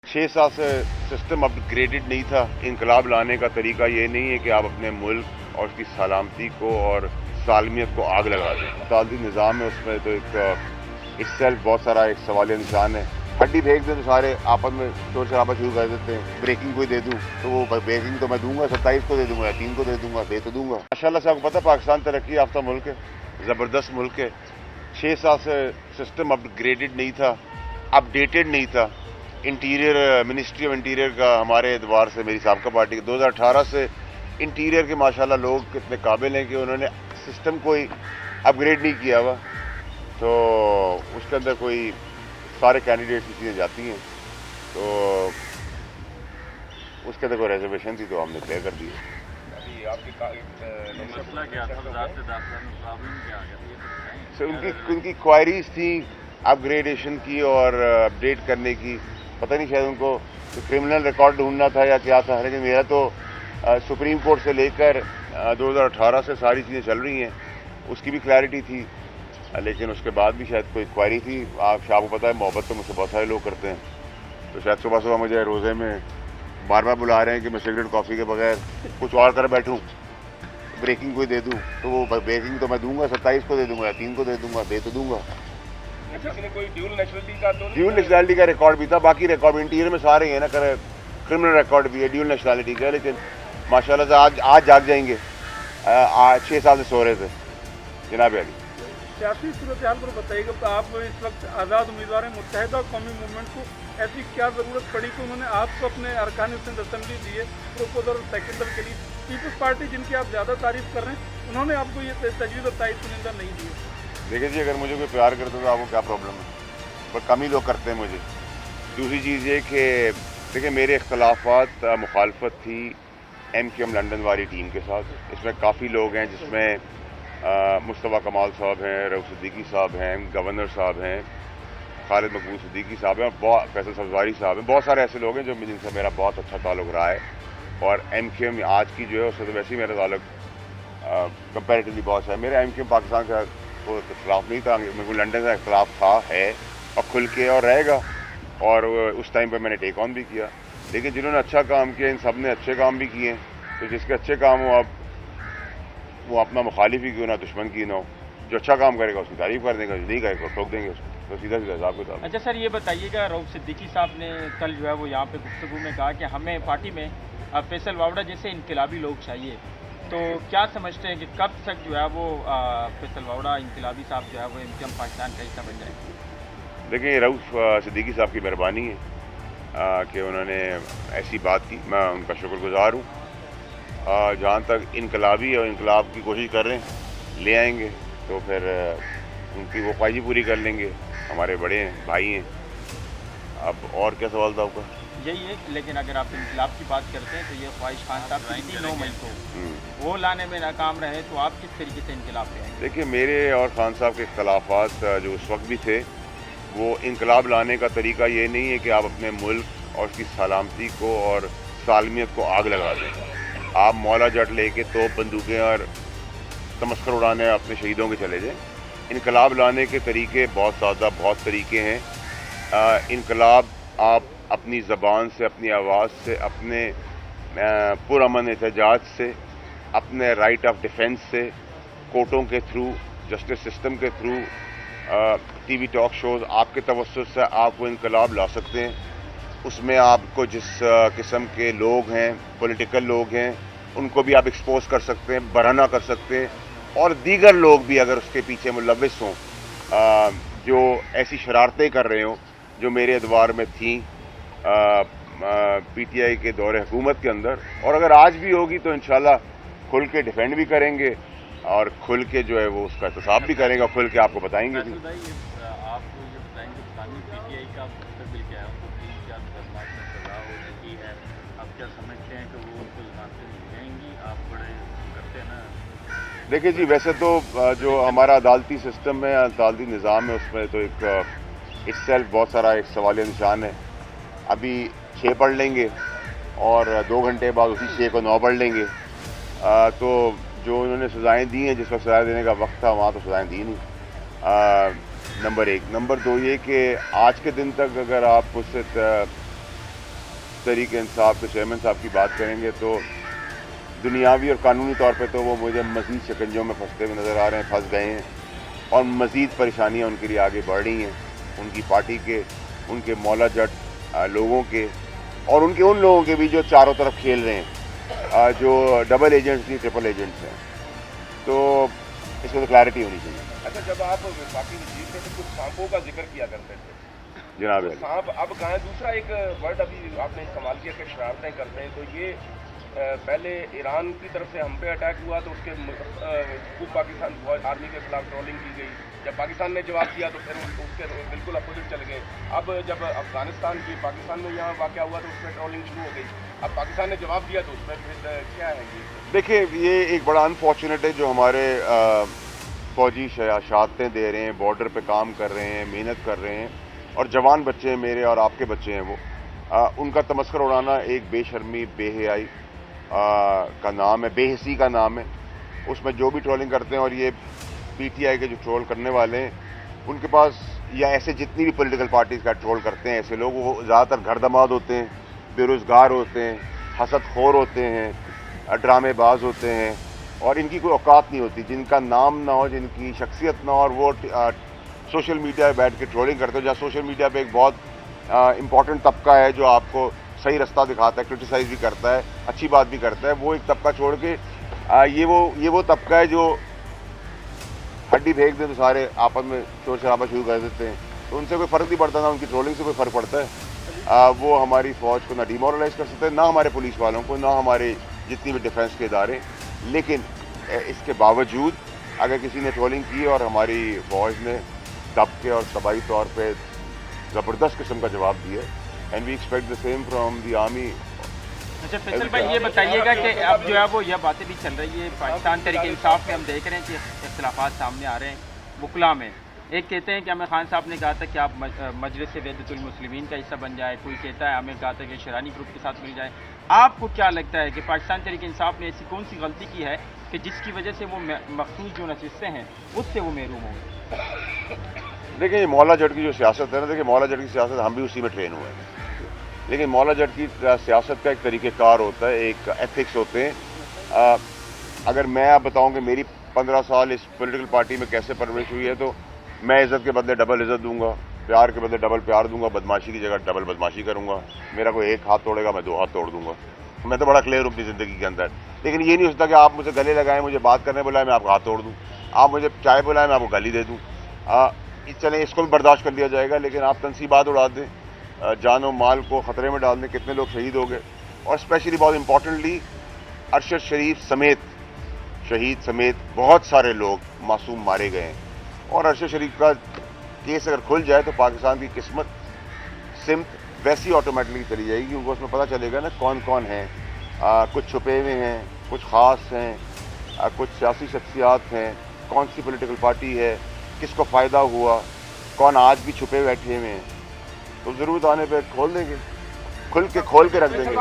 6 साल से system upgraded नहीं था। इनकलाब लाने का तरीका ये नहीं है कि आप अपने मुल्क और उसकी सलामती को और सालमियत को आग लगा दें। तालती निज़ाम है, उसमें तो एक सेल्फ बहुत सारा एक सवालिया निशान है। हड्डी फेंक दें तो सारे आपस में शोर शराबा शुरू कर देते हैं। ब्रेकिंग कोई दे दूं तो वो ब्रेकिंग तो मैं दूंगा, 27 को दे दूंगा या 3 को दे दूंगा, दे तो दूंगा। माशाल्लाह से आपको पता है पाकिस्तान तरक्की याफ्ता मुल्क है, ज़बरदस्त मुल्क है। 6 साल से सिस्टम अपग्रेडेड नहीं था, अपडेटेड नहीं था। इंटीरियर मिनिस्ट्री ऑफ इंटीरियर का हमारे एतबार से, मेरी साबका पार्टी के 2018 से इंटीरियर के माशाल्लाह लोग कितने काबिल हैं कि उन्होंने सिस्टम कोई अपग्रेड नहीं किया हुआ, तो उसके अंदर कोई सारे कैंडिडेट की चीज़ें जाती हैं, तो उसके अंदर कोई रिजर्वेशन थी तो हमने तय कर दी। मसला क्या था? प्रॉब्लम क्या आ गया? सर उनकी क्वायरीज थी अपग्रेडेशन की और अपडेट करने की। पता नहीं शायद उनको तो क्रिमिनल रिकॉर्ड ढूंढना था या क्या था, लेकिन मेरा तो सुप्रीम कोर्ट से लेकर 2018 से सारी चीज़ें चल रही हैं, उसकी भी क्लैरिटी थी। लेकिन उसके बाद भी शायद कोई क्वायरी थी। आपको पता है मोहब्बत तो मुझसे बहुत सारे लोग करते हैं, तो शायद सुबह सुबह मुझे रोज़े में बार बार बुला रहे हैं कि मैं सिगरेट कॉफ़ी के बगैर कुछ और कर बैठूं, ब्रेकिंग कोई दे दूं तो वो ब्रेकिंग तो मैं दूंगा, 27 को दे दूंगा या 3 को दे दूंगा, दे तो दूंगा। कोई ड्यूल नेशनलिटी का रिकॉर्ड भी था, बाकी रिकॉर्ड इंटीरियर में सारे हैं ना, क्रिमिनल रिकॉर्ड भी है, ड्यूल नेशनलिटी का। लेकिन माशाल्लाह से आज जाग जाएंगे। 6 साल से सो रहे थे जनाब अली। सियासी सूरत हाल पर बताइएगा, तो आप इस वक्त आज़ाद उम्मीदवार हैं, मुत्तहिदा कौमी मूवमेंट को ऐसी क्या ज़रूरत पड़ी कि उन्होंने आपको अपने अरकान असेंबली दिए प्रोपोजर और सेक्रेटरी के लिए? पीपल्स पार्टी जिनकी आप ज़्यादा तारीफ कर रहे हैं, उन्होंने आपको ये तजवीज़ और तायद चुनिंदा नहीं दी। देखिए जी, अगर मुझे कोई प्यार करता तो आपको क्या प्रॉब्लम है? बस कम ही लोग करते हैं मुझे। दूसरी चीज़ ये कि देखिए मेरे इख्तलाफात मुखालफत थी MQM लंदन वाली टीम के साथ। इसमें काफ़ी लोग हैं, जिसमें मुस्तफ़ा कमाल साहब हैं, रऊफ सिद्दीकी साहब हैं, गवर्नर साहब हैं, खालिद मकबूल सिद्दीकी साहब हैं, और फैसल सब्ज़वारी साहब हैं। बहुत सारे ऐसे लोग हैं जिनसे मेरा बहुत अच्छा ताल्लुक़ रहा है। और MQM आज की जो है उससे तो वैसे ही मेरा ताल्लुक़ कंपेरेटिवली बहुत है। मेरा MQM पाकिस्तान का कोई इख्तलाफ नहीं था, मेरे को लंदन का इख्तलाफ था, है और खुल के और रहेगा। और उस टाइम पर मैंने टेक ऑन भी किया। लेकिन जिन्होंने अच्छा काम किया, इन सब ने अच्छे काम भी किए, तो जिसके अच्छे काम हो आप वो अपना मुखालिफ ही क्यों ना, दुश्मन की ना हो। जो अच्छा काम करेगा उसकी तारीफ कर देंगे, जो नहीं करेगा ठोक देंगे उसको, तो सीधा सीधा हिसाब किताब। अच्छा सर, ये बताइएगा, रऊफ सिद्दीकी साहब ने कल जो है वो यहाँ पे गुफ्तगू में कहा कि हमें पार्टी में फैसल वावड़ा जैसे इनकलाबी लोग चाहिए, तो क्या समझते हैं कि कब तक जो है वो फैसल वावड़ा इनकलाबी साहब जो है वो MQM पाकिस्तान का हिस्सा बन जाए? देखिए रऊफ सिद्दीकी साहब की मेहरबानी है कि उन्होंने ऐसी बात की, मैं उनका शुक्रगुजार हूँ। जहाँ तक इनकलाबी और इनकलाब की कोशिश कर रहे हैं, ले आएंगे तो फिर उनकी वो ख्वाहिश पूरी कर लेंगे। हमारे बड़े हैं, भाई हैं। अब और क्या सवाल था आपका? यही है, लेकिन अगर आप इनकलाब की बात करते हैं तो ये ख्वाहिश खान साहब की थी 9 मई को, वो लाने में नाकाम रहे, तो आप किस तरीके से इनकलाब पे आएंगे? देखिए मेरे और खान साहब के इख्तलाफात जो उस वक्त भी थे, वो इनकलाब लाने का तरीका ये नहीं है कि आप अपने मुल्क और उसकी सलामती को और सालमियत को आग लगा दें। आप मौला जट लेके तोप बंदूकें और तमस्कर उड़ाने अपने शहीदों के चले जाएं। इनकलाब लाने के तरीके बहुत सादा, बहुत तरीके हैं। इनकलाब आप अपनी ज़बान से, अपनी आवाज़ से, अपने पुरअमन एहतजाज से, अपने राइट ऑफ डिफेंस से, कोर्टों के थ्रू, जस्टिस सिस्टम के थ्रू, TV टॉक शोज़, आपके तवस्सुस से आप वो इनकलाब ला सकते हैं। उसमें आपको जिस किस्म के लोग हैं, पॉलिटिकल लोग हैं, उनको भी आप एक्सपोज कर सकते हैं, बरहना कर सकते हैं। और दीगर लोग भी अगर उसके पीछे मुलव्विस हों, जो ऐसी शरारतें कर रहे हों जो मेरे एतबार में थी PTI के दौरे हुकूमत के अंदर, और अगर आज भी होगी तो इंशाल्लाह खुल के डिफेंड भी करेंगे और खुल के जो है वो उसका एहतसाब भी करेंगे और खुल के आपको बताएंगे भी। आपको ये बताएंगे PTI का मुस्तकबिल क्या है? उनको 3-4 लाख में सजा हो चुकी है, आप क्या समझते हैं कि वो उनको जमानतें मिल जाएंगी? आप बड़े करते हैं ना। देखिए जी, वैसे तो जो हमारा अदालती सिस्टम है, अदालती निज़ाम है, उसमें तो एक सेल्फ बहुत सारा एक सवालिया निशान है। अभी 6 पढ़ लेंगे और 2 घंटे बाद उसी 6 को 9 पढ़ लेंगे, तो जो उन्होंने सज़ाएँ दी हैं, जिस वक्त सज़ा देने का वक्त था वहाँ तो सज़ाएँ दी नहीं। नंबर 1। नंबर 2 ये कि आज के दिन तक अगर आप उससे तहरीक इंसाफ के चेयरमैन साहब की बात करेंगे तो दुनियावी और कानूनी तौर पे तो वो मुझे मज़ीद शिकंजों में फंसते हुए नज़र आ रहे हैं, फंस गए हैं और मज़ीद परेशानियाँ उनके लिए आगे बढ़ रही हैं, उनकी पार्टी के, उनके मौला जट लोगों के और उनके उन लोगों के भी जो चारों तरफ खेल रहे हैं, जो डबल एजेंट्स नहीं ट्रिपल एजेंट्स हैं। तो इसमें तो क्लैरिटी होनी चाहिए। अच्छा, जब आप वफाकी वज़ीर थे तो कुछ सांपों का जिक्र किया करते थे, जनाब तो सांप अब कहाँ है? दूसरा एक वर्ड अभी आपने इस्तेमाल किया कि शरारतें करते हैं, तो ये पहले ईरान की तरफ से हम पे अटैक हुआ तो उसके खूब पाकिस्तान आर्मी के खिलाफ ट्रोलिंग की गई, जब पाकिस्तान ने जवाब दिया तो फिर उसके बिल्कुल अपोजिट चले गए। अब जब अफगानिस्तान की पाकिस्तान में यहाँ वाक़या हुआ तो उसमें ट्रोलिंग शुरू हो गई, अब पाकिस्तान ने जवाब दिया तो उसमें फिर क्या है ये? देखिए, ये एक बड़ा अनफॉर्चुनेट है जो हमारे फ़ौजी शहादतें दे रहे हैं, बॉर्डर पे काम कर रहे हैं, मेहनत कर रहे हैं और जवान बच्चे हैं, मेरे और आपके बच्चे हैं वो, उनका तमस्कर उड़ाना एक बेशर्मी, बेहयाई का नाम है, बेहसी का नाम है। उसमें जो भी ट्रोलिंग करते हैं और ये पीटीआई के जो ट्रोल करने वाले हैं उनके पास, या ऐसे जितनी भी पॉलिटिकल पार्टीज़ का ट्रोल करते हैं ऐसे लोग, वो ज़्यादातर घर दमाद होते हैं, बेरोज़गार होते हैं, हसदखोर होते हैं, ड्रामेबाज होते हैं और इनकी कोई औकात नहीं होती, जिनका नाम ना हो, जिनकी शख्सियत ना हो और वो सोशल मीडिया पे बैठ के ट्रोलिंग करते हो। जहाँ सोशल मीडिया पे एक बहुत इम्पॉर्टेंट तबका है जो आपको सही रास्ता दिखाता है, क्रिटिसाइज़ भी करता है, अच्छी बात भी करता है, वो एक तबका छोड़ के ये वो तबका है जो हड्डी फेंक दें तो सारे आपस में शोर शराबा शुरू कर देते हैं, तो उनसे कोई फ़र्क नहीं पड़ता, ना उनकी ट्रोलिंग से कोई फ़र्क पड़ता है। वो हमारी फ़ौज को ना डिमोरलाइज़ कर सकते हैं, ना हमारे पुलिस वालों को, ना हमारे जितनी भी डिफेंस के इदारे। लेकिन इसके बावजूद अगर किसी ने ट्रोलिंग की और हमारी फ़ौज ने दब के और तबाही तौर पे ज़बरदस्त किस्म का जवाब दिया, and we expect the same from the army. अच्छा फैसल भाई, ये बताइएगा कि अब जो है वो यह बातें भी चल रही है पाकिस्तान तहरीक इंसाफ में, हम देख रहे हैं कि इख्तिलाफात सामने आ रहे हैं वकला में। एक कहते हैं कि आमिर खान साहब ने कहा था कि आप मजलिस वहदतुल मुस्लिमीन का हिस्सा बन जाए, कोई कहता है हमें कहा था कि शरानी ग्रुप के साथ मिल जाए। आपको क्या लगता है कि पाकिस्तान तहरीक इंसाफ ने ऐसी कौन सी गलती की है कि जिसकी वजह से वो मखसूस जो नशिस्तें हैं उससे वो महरूम हो गए? देखिए, ये मौला जट की जो सियासत है ना, देखिए मौला जट की सियासत हम भी उसी में ट्रेन हुए हैं, लेकिन मौला जट की सियासत का एक तरीक़ेकार होता है, एक एथिक्स होते हैं। अगर मैं आप बताऊं कि मेरी 15 साल इस पॉलिटिकल पार्टी में कैसे परवरिश हुई है, तो मैं इज़्ज़त के बदले डबल इज़्ज़त दूंगा, प्यार के बदले डबल प्यार दूंगा, बदमाशी की जगह डबल बदमाशी करूंगा। मेरा कोई एक हाथ तोड़ेगा, मैं 2 हाथ तोड़ दूंगा। मैं तो बड़ा क्लियर हूँ अपनी ज़िंदगी के अंदर। लेकिन ये नहीं हो सकता कि आप मुझे गले लगाएं, मुझे बात करने बुलाएं, मैं आपका हाथ तोड़ दूँ, आप मुझे चाय बुलाएं, मैं आपको गाली दे दूँ। चलें, इसको भी बर्दाश्त कर लिया जाएगा, लेकिन आप तनसीबात उड़ा दें, जान और माल को ख़तरे में डाल दें, कितने लोग शहीद हो गए। और स्पेशली बहुत इम्पॉर्टेंटली अरशद शरीफ समेत, शहीद समेत बहुत सारे लोग मासूम मारे गए हैं। और अरशद शरीफ का केस अगर खुल जाए तो पाकिस्तान की किस्मत सिमत वैसी ऑटोमेटिकली चली जाएगी, क्योंकि उसमें पता चलेगा ना कौन कौन हैं। कुछ छुपे हुए हैं, कुछ ख़ास हैं, कुछ सियासी शख्सियात हैं, कौन सी पॉलिटिकल पार्टी है, किसको फ़ायदा हुआ, कौन आज भी छुपे बैठे हुए हैं। तो ज़रूरत आने पे खोल देंगे, खोल के रख देंगे।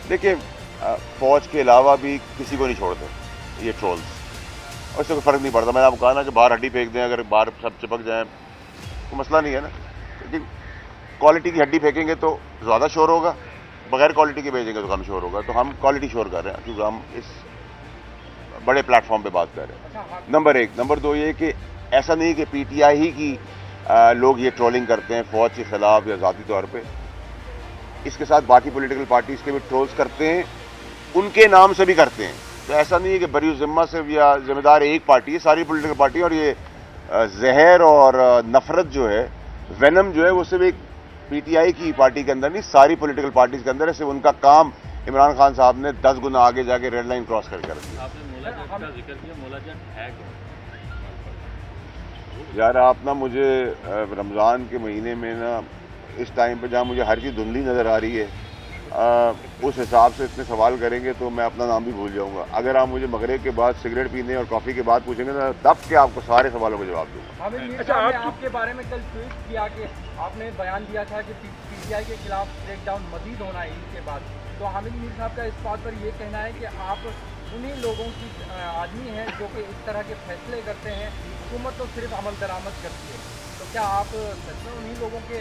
देखिए, फ़ौज के अलावा भी किसी को नहीं छोड़ते ये ट्रोल्स, और इससे कोई फ़र्क नहीं पड़ता। मैंने आपको कहा ना कि बाहर हड्डी फेंक दें, अगर बाहर सब चिपक जाएँ तो मसला नहीं है ना। लेकिन क्वालिटी की हड्डी फेंकेंगे तो ज़्यादा शोर होगा, बगैर क्वालिटी के भेजेंगे तो कम शोर होगा। तो हम क्वालिटी शोर कर रहे हैं क्योंकि हम इस बड़े प्लेटफॉर्म पे बात कर रहे हैं, नंबर 1। नंबर 2 ये कि ऐसा नहीं कि पीटीआई ही की लोग ये ट्रोलिंग करते हैं फ़ौज के ख़िलाफ़ या ज़ाती तौर पे, इसके साथ बाकी पॉलिटिकल पार्टीज़ के भी ट्रोल्स करते हैं, उनके नाम से भी करते हैं। तो ऐसा नहीं है कि बरी ज़िम्मा से या ज़िम्मेदार एक पार्टी है, सारी पॉलिटिकल पार्टी। और ये जहर और नफ़रत जो है, वेनम जो है, वो सिर्फ एक पीटीआई की पार्टी के अंदर नहीं, सारी पॉलिटिकल पार्टीज़ के अंदर है। सिर्फ उनका काम इमरान खान साहब ने 10 गुना आगे जाके रेड लाइन क्रॉस कर दिया। आपने मौला जट का जिक्र किया, मौला जट है क्या? यार, आप ना मुझे रमज़ान के महीने में ना इस टाइम पे जहाँ मुझे हर चीज़ धुंधली नज़र आ रही है, उस हिसाब से इतने सवाल करेंगे तो मैं अपना नाम भी भूल जाऊंगा। अगर आप मुझे मगरिब के बाद सिगरेट पीने और कॉफ़ी के बाद पूछेंगे तो दब के आपको सारे सवालों का जवाब दूंगा। अच्छा, आपके बारे में कल ट्वीट किया कि आपने बयान दिया था कि पीटीआई के खिलाफ ब्रेकडाउन मजीद होना है इसके बाद, तो हामिद मीर साहब का इस बात पर ये कहना है कि आप उन्हीं लोगों की आदमी हैं जो कि इस तरह के फैसले करते हैं, हुकूमत तो सिर्फ अमल दरामद करती है। तो क्या आप सच में उन्हीं लोगों के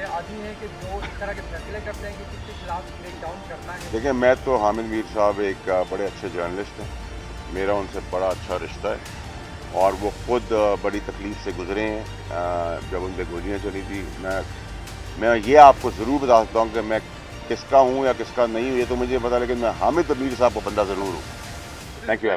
आदमी हैं कि जो इस तरह के फैसले करते हैं कि किसके खिलाफ ब्रेक डाउन करना है? देखिए, मैं तो हामिद मीर साहब एक बड़े अच्छे जर्नलिस्ट हैं, मेरा उनसे बड़ा अच्छा रिश्ता है और वो खुद बड़ी तकलीफ़ से गुजरे हैं जब उन पर गोलियाँ चली थी। मैं ये आपको ज़रूर बता सकता हूँ कि मैं किसका हूँ या किसका नहीं हूँ ये तो मुझे पता, लेकिन मैं हामिद मीर साहब का बंदा ज़रूर हूँ। Thank you.